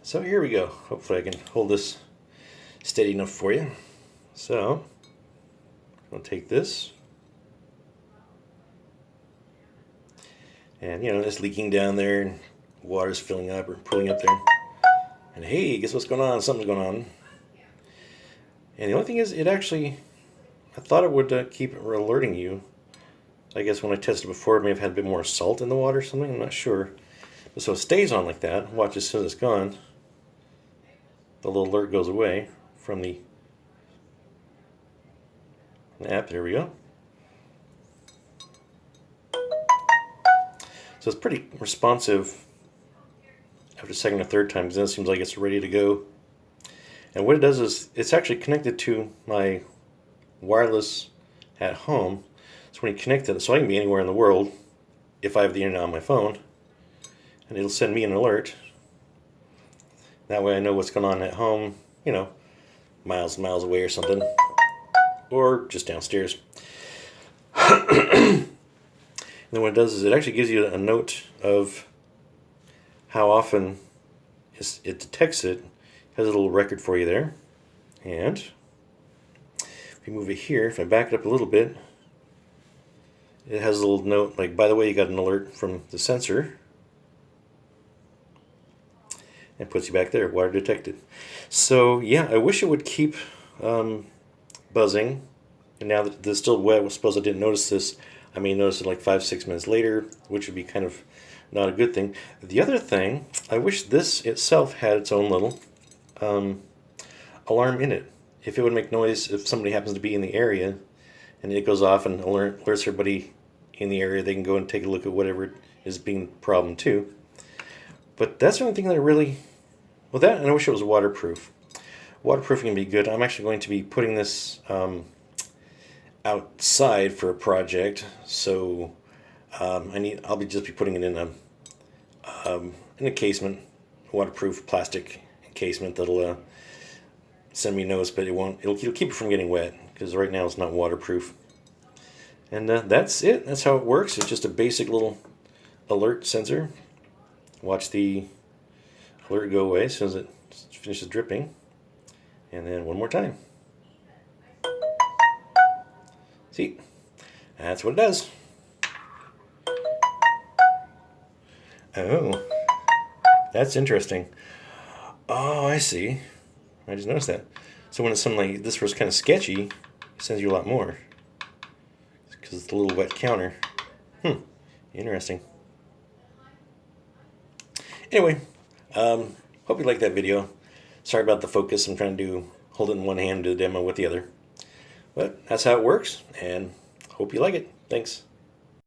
So here we go. Hopefully I can hold this steady enough for you. So I'll take this, and it's leaking down there, and water's filling up or pulling up there. And hey, guess what's going on? Something's going on. And the only thing is, I thought it would keep alerting you. I guess when I tested before, it may have had a bit more salt in the water or something. I'm not sure. But so it stays on like that. Watch, as soon as it's gone, the little alert goes away from the app. There we go. So it's pretty responsive after second or third time, because then it seems like it's ready to go. And what it does is it's actually connected to my wireless at home. So when you connect it, so I can be anywhere in the world if I have the internet on my phone, and it'll send me an alert. That way I know what's going on at home, miles and miles away or something, or just downstairs. And then what it does is it actually gives you a note of how often it detects it. It has a little record for you there. And if you move it here, if I back it up a little bit, it has a little note like, by the way, you got an alert from the sensor. And puts you back there, water detected. So yeah, I wish it would keep buzzing. And now that it's still wet, I suppose I didn't notice this. I may notice it like 5-6 minutes later, which would be kind of not a good thing. The other thing, I wish this itself had its own little alarm in it. If it would make noise if somebody happens to be in the area, and it goes off and alerts everybody in the area, they can go and take a look at whatever is being a problem too. But that's the only thing that I really... Well, that, and I wish it was waterproof. Waterproofing can be good. I'm actually going to be putting this outside for a project, so I'll just be putting it in a casement, waterproof plastic encasement that'll send me notice, but it'll keep it from getting wet, because right now it's not waterproof. And that's it. That's how it works. It's just a basic little alert sensor. Watch the alert go away as soon as it finishes dripping, and then one more time. See, that's what it does. Oh, that's interesting. Oh, I see. I just noticed that. So when it's something like this was kind of sketchy, it sends you a lot more, because it's a little wet counter. Interesting. Anyway, hope you liked that video. Sorry about the focus. I'm trying to hold it in one hand, do the demo with the other. But that's how it works, and hope you like it. Thanks.